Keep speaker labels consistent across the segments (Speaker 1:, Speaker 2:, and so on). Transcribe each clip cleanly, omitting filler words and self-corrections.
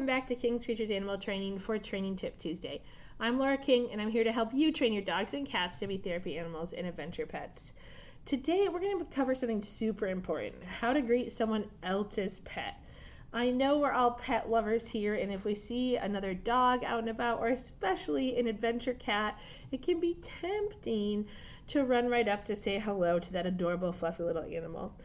Speaker 1: welcome back to King's Features Animal Training for Training Tip Tuesday. I'm Laura King, and I'm here to help you train your dogs and cats to be therapy animals and adventure pets. Today, we're going to cover something super important, how to greet someone else's pet. I know we're all pet lovers here, and if we see another dog out and about, or especially an adventure cat, it can be tempting to run right up to say hello to that adorable, fluffy little animal.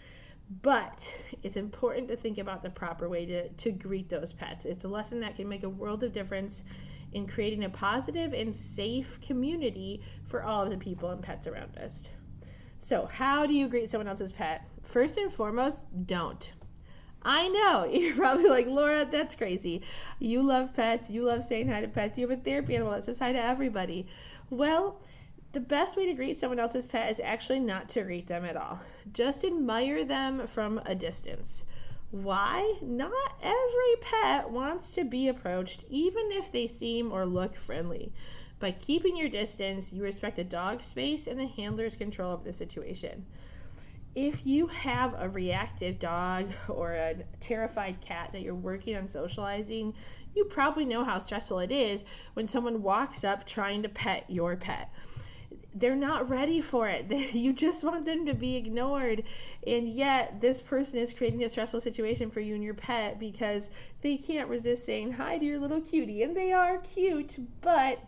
Speaker 1: But it's important to think about the proper way to greet those pets. It's a lesson that can make a world of difference in creating a positive and safe community for all of the people and pets around us. So how do you greet someone else's pet? First and foremost, don't. I know, you're probably like, Laura, that's crazy. You love pets, you love saying hi to pets, you have a therapy animal that says hi to everybody. Well, the best way to greet someone else's pet is actually not to greet them at all. Just admire them from a distance. Why? Not every pet wants to be approached, even if they seem or look friendly. By keeping your distance, you respect the dog's space and the handler's control of the situation. If you have a reactive dog or a terrified cat that you're working on socializing, you probably know how stressful it is when someone walks up trying to pet your pet. They're not ready for it. You just want them to be ignored. And yet this person is creating a stressful situation for you and your pet because they can't resist saying hi to your little cutie. And they are cute, but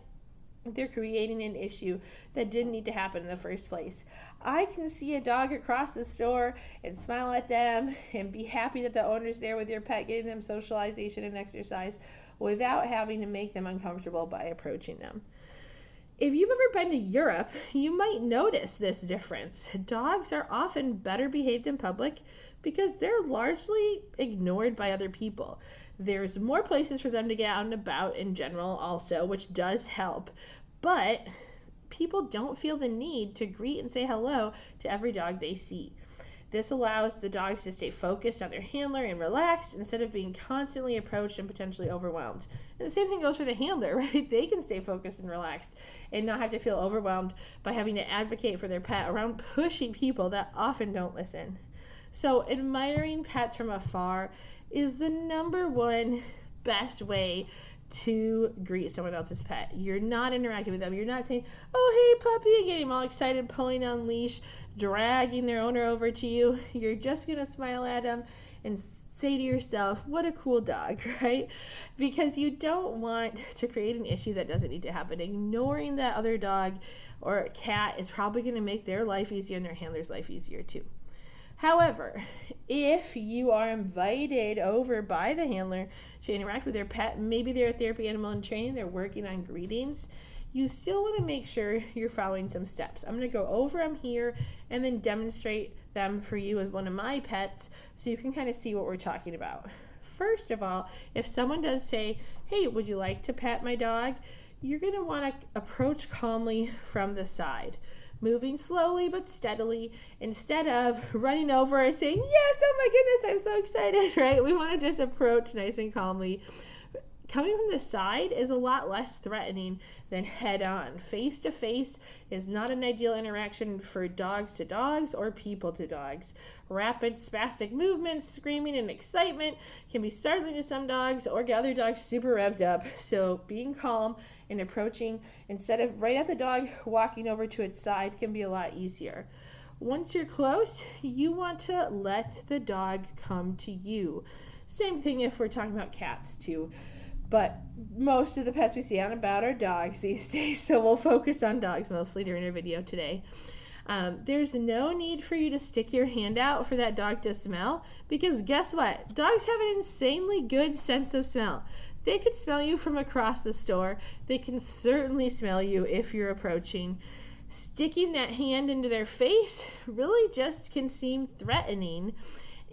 Speaker 1: they're creating an issue that didn't need to happen in the first place. I can see a dog across the store and smile at them and be happy that the owner's there with your pet, getting them socialization and exercise without having to make them uncomfortable by approaching them. If you've ever been to Europe, you might notice this difference. Dogs are often better behaved in public because they're largely ignored by other people. There's more places for them to get out and about in general also, which does help. But people don't feel the need to greet and say hello to every dog they see. This allows the dogs to stay focused on their handler and relaxed instead of being constantly approached and potentially overwhelmed. And the same thing goes for the handler, right? They can stay focused and relaxed and not have to feel overwhelmed by having to advocate for their pet around pushy people that often don't listen. So admiring pets from afar is the number one best way to greet someone else's pet. You're not interacting with them. You're not saying, oh, hey, puppy, and getting all excited, pulling on leash, dragging their owner over to you. You're just going to smile at them and say to yourself, what a cool dog, right? Because you don't want to create an issue that doesn't need to happen. Ignoring that other dog or cat is probably going to make their life easier and their handler's life easier too. However, if you are invited over by the handler to interact with their pet, maybe they're a therapy animal in training, they're working on greetings, you still want to make sure you're following some steps. I'm going to go over them here and then demonstrate them for you with one of my pets so you can kind of see what we're talking about. First of all, if someone does say, hey, would you like to pet my dog? You're going to want to approach calmly from the side, moving slowly but steadily instead of running over and saying, yes, oh my goodness, I'm so excited, right? We want to just approach nice and calmly. Coming from the side is a lot less threatening than head on. Face to face is not an ideal interaction for dogs to dogs or people to dogs. Rapid spastic movements, screaming, and excitement can be startling to some dogs or get other dogs super revved up. So being calm and approaching instead of right at the dog walking over to its side can be a lot easier. Once you're close, you want to let the dog come to you. Same thing if we're talking about cats too. But most of the pets we see out and about are dogs these days, so we'll focus on dogs mostly during our video today. There's no need for you to stick your hand out for that dog to smell, because guess what? Dogs have an insanely good sense of smell. They could smell you from across the store. They can certainly smell you if you're approaching. Sticking that hand into their face really just can seem threatening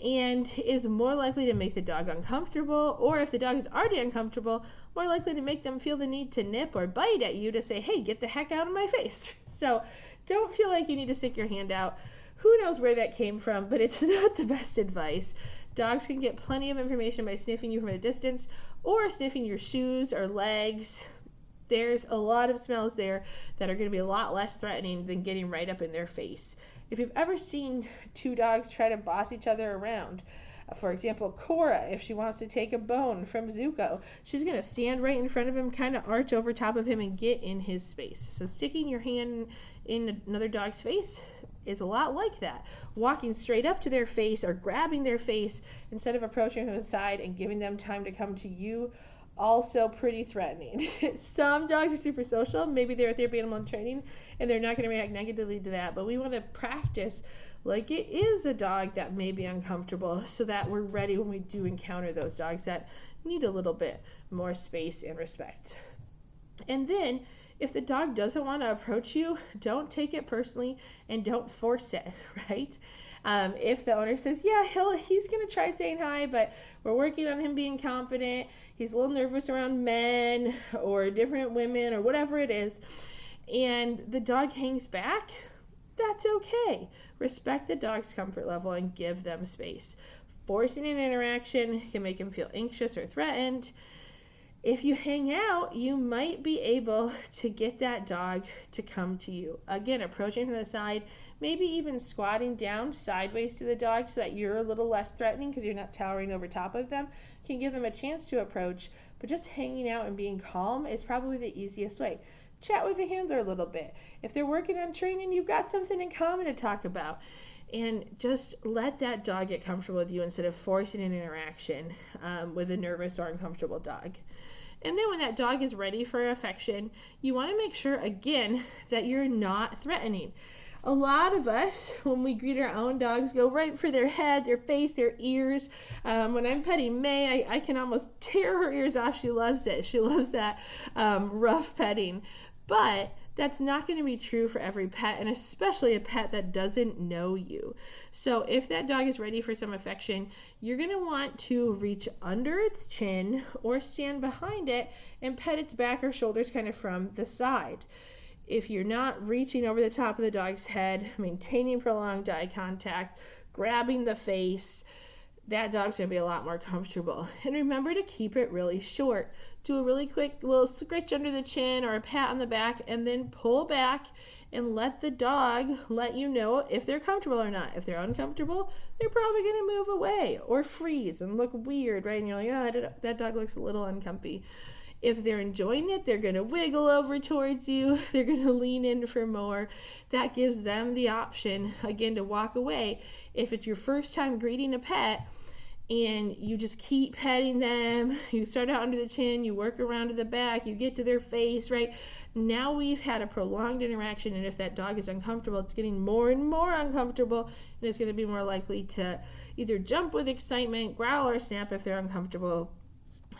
Speaker 1: and is more likely to make the dog uncomfortable, or if the dog is already uncomfortable, more likely to make them feel the need to nip or bite at you to say, hey, get the heck out of my face. So don't feel like you need to stick your hand out. Who knows where that came from, but it's not the best advice. Dogs can get plenty of information by sniffing you from a distance or sniffing your shoes or legs. There's a lot of smells there that are going to be a lot less threatening than getting right up in their face. If you've ever seen two dogs try to boss each other around, For example, Cora, if she wants to take a bone from Zuko, she's going to stand right in front of him, kind of arch over top of him and get in his space. So sticking your hand in another dog's face is a lot like that. Walking straight up to their face or grabbing their face instead of approaching from the side and giving them time to come to you, also pretty threatening. Some dogs are super social. Maybe they're a therapy animal in training and they're not going to react negatively to that, but we want to practice like it is a dog that may be uncomfortable so that we're ready when we do encounter those dogs that need a little bit more space and respect. And then if the dog doesn't want to approach you, don't take it personally and don't force it, right? If the owner says, yeah, he's going to try saying hi, but we're working on him being confident, he's a little nervous around men or different women or whatever it is, and the dog hangs back, that's okay. Respect the dog's comfort level and give them space. Forcing an interaction can make him feel anxious or threatened. If you hang out, you might be able to get that dog to come to you. Again, approaching from the side, maybe even squatting down sideways to the dog so that you're a little less threatening because you're not towering over top of them, can give them a chance to approach. But just hanging out and being calm is probably the easiest way. Chat with the handler a little bit. If they're working on training, you've got something in common to talk about. And just let that dog get comfortable with you instead of forcing an interaction with a nervous or uncomfortable dog. And then when that dog is ready for affection, you want to make sure, again, that you're not threatening. A lot of us, when we greet our own dogs, go right for their head, their face, their ears. When I'm petting May, I can almost tear her ears off. She loves it. She loves that rough petting. But that's not going to be true for every pet, and especially a pet that doesn't know you. So if that dog is ready for some affection, you're going to want to reach under its chin or stand behind it and pet its back or shoulders kind of from the side. If you're not reaching over the top of the dog's head, maintaining prolonged eye contact, grabbing the face, that dog's going to be a lot more comfortable. And remember to keep it really short. Do a really quick little scritch under the chin or a pat on the back, and then pull back and let the dog let you know if they're comfortable or not. If they're uncomfortable, they're probably going to move away or freeze and look weird, right? And you're like, oh, that dog looks a little uncomfy. If they're enjoying it, they're going to wiggle over towards you. They're going to lean in for more. That gives them the option, again, to walk away. If it's your first time greeting a pet and you just keep petting them, you start out under the chin, you work around to the back, you get to their face, right? Now we've had a prolonged interaction, and if that dog is uncomfortable, it's getting more and more uncomfortable, and it's going to be more likely to either jump with excitement, growl, or snap if they're uncomfortable.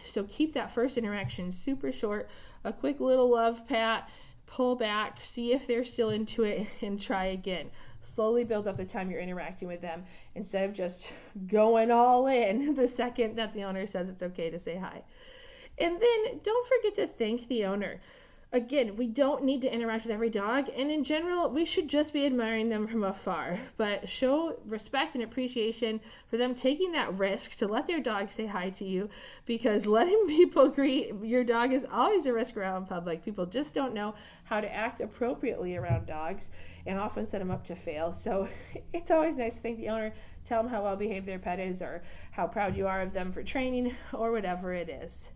Speaker 1: So keep that first interaction super short, a quick little love pat, pull back, see if they're still into it, and try again. Slowly build up the time you're interacting with them instead of just going all in the second that the owner says it's okay to say hi. And then don't forget to thank the owner. Again, we don't need to interact with every dog, and in general, we should just be admiring them from afar. But show respect and appreciation for them taking that risk to let their dog say hi to you, because letting people greet your dog is always a risk around public. People just don't know how to act appropriately around dogs and often set them up to fail. So it's always nice to thank the owner, tell them how well behaved their pet is, or how proud you are of them for training, or whatever it is.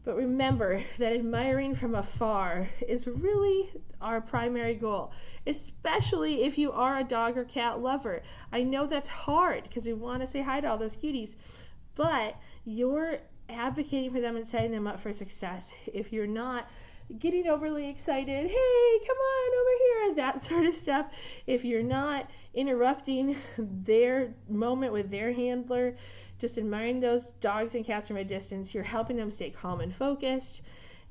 Speaker 1: But remember that admiring from afar is really our primary goal, especially if you are a dog or cat lover. I know that's hard because we want to say hi to all those cuties, but you're advocating for them and setting them up for success. If you're not getting overly excited, hey, come on over here, that sort of stuff. If you're not interrupting their moment with their handler, just admiring those dogs and cats from a distance, you're helping them stay calm and focused.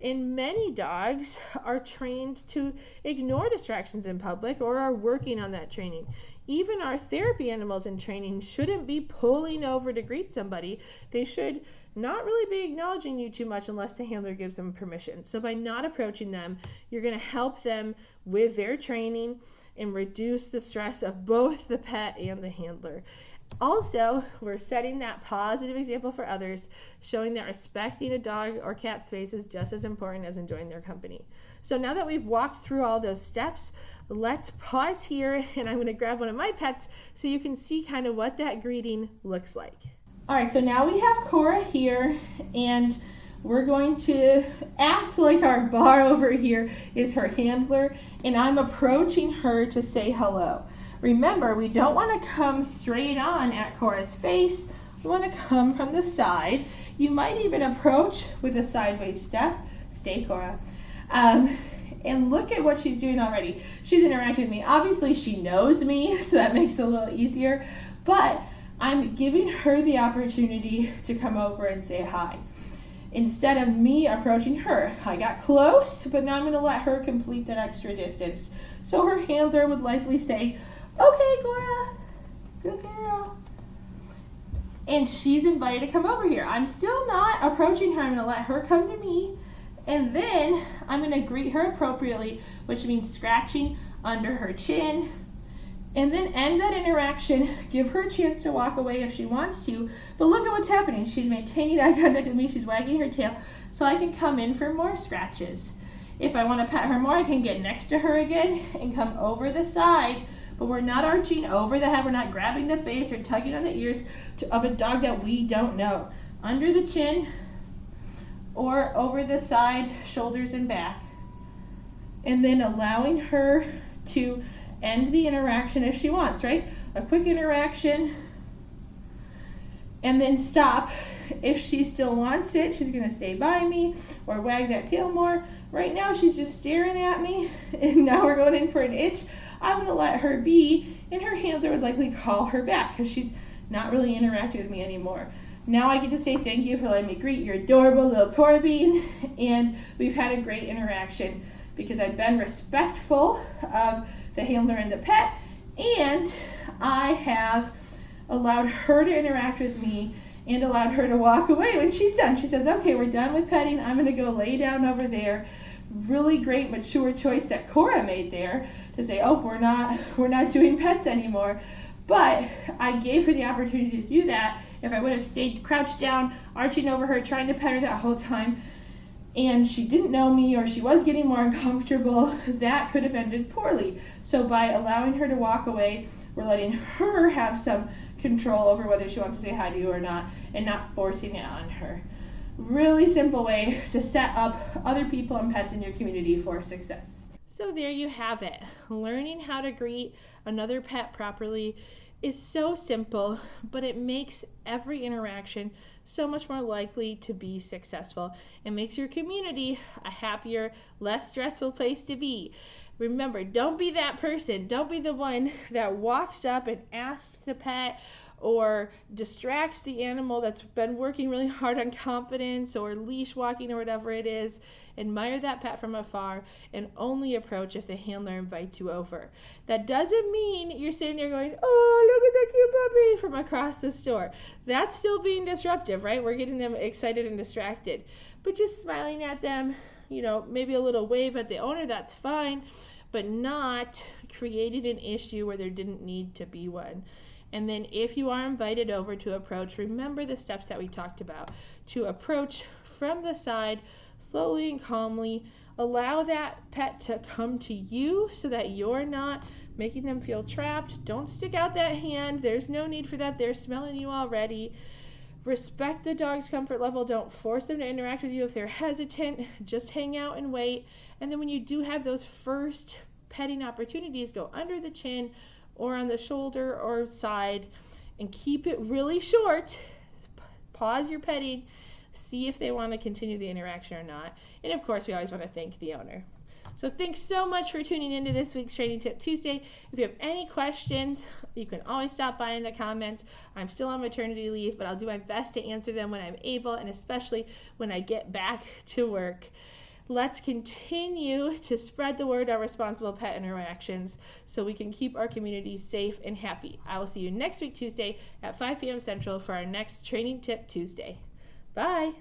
Speaker 1: And many dogs are trained to ignore distractions in public or are working on that training. Even our therapy animals in training shouldn't be pulling over to greet somebody. They should not really be acknowledging you too much unless the handler gives them permission. So by not approaching them, you're going to help them with their training and reduce the stress of both the pet and the handler. Also, we're setting that positive example for others, showing that respecting a dog or cat space is just as important as enjoying their company. So now that we've walked through all those steps, let's pause here, and I'm going to grab one of my pets so you can see kind of what that greeting looks like. All right, so now we have Cora here, and we're going to act like our bar over here is her handler, and I'm approaching her to say hello. Remember, we don't want to come straight on at Cora's face. We want to come from the side. You might even approach with a sideways step. Stay, Cora. And look at what she's doing already. She's interacting with me. Obviously, she knows me, so that makes it a little easier. But I'm giving her the opportunity to come over and say hi. Instead of me approaching her, I got close, but now I'm going to let her complete that extra distance. So her handler would likely say, "Okay, Cora, good girl." And she's invited to come over here. I'm still not approaching her. I'm going to let her come to me. And then I'm going to greet her appropriately, which means scratching under her chin. And then end that interaction. Give her a chance to walk away if she wants to. But look at what's happening. She's maintaining eye contact with me. She's wagging her tail. So I can come in for more scratches. If I want to pet her more, I can get next to her again and come over the side. But we're not arching over the head. We're not grabbing the face or tugging on the ears of a dog that we don't know. Under the chin or over the side, shoulders and back. And then allowing her to end the interaction if she wants, right? A quick interaction and then stop. If she still wants it, she's going to stay by me or wag that tail more. Right now, she's just staring at me, and now we're going in for an itch. I'm going to let her be, and her handler would likely call her back because she's not really interacting with me anymore. Now I get to say thank you for letting me greet your adorable little Cora Bean, and we've had a great interaction because I've been respectful of the handler and the pet, and I have allowed her to interact with me and allowed her to walk away when she's done. She says, "Okay, we're done with petting. I'm going to go lay down over there." Really great, mature choice that Cora made there to say, "Oh, we're not doing pets anymore." But I gave her the opportunity to do that. If I would have stayed crouched down, arching over her, trying to pet her that whole time, and she didn't know me or she was getting more uncomfortable, that could have ended poorly. So by allowing her to walk away, we're letting her have some control over whether she wants to say hi to you or not, and not forcing it on her. Really simple way to set up other people and pets in your community for success. So there you have it. Learning how to greet another pet properly is so simple, but it makes every interaction so much more likely to be successful. It makes your community a happier, less stressful place to be. Remember, don't be that person. Don't be the one that walks up and asks the pet or distracts the animal that's been working really hard on confidence or leash walking or whatever it is. Admire that pet from afar and only approach if the handler invites you over. That doesn't mean you're sitting there going, "Oh, look at that cute puppy," from across the store. That's still being disruptive, right? We're getting them excited and distracted. But just smiling at them, maybe a little wave at the owner, that's fine, but not creating an issue where there didn't need to be one. And then if you are invited over to approach, remember the steps that we talked about. To approach from the side, slowly and calmly, allow that pet to come to you so that you're not making them feel trapped. Don't stick out that hand. There's no need for that. They're smelling you already. Respect the dog's comfort level. Don't force them to interact with you if they're hesitant. Just hang out and wait. And then when you do have those first petting opportunities, go under the chin or on the shoulder or side and keep it really short. Pause your petting, see if they want to continue the interaction or not. And of course, we always want to thank the owner. So thanks so much for tuning into this week's Training Tip Tuesday. If you have any questions, you can always stop by in the comments. I'm still on maternity leave, but I'll do my best to answer them when I'm able, and especially when I get back to work. Let's continue to spread the word on responsible pet interactions so we can keep our community safe and happy. I will see you next week, Tuesday at 5 p.m. Central for our next Training Tip Tuesday. Bye.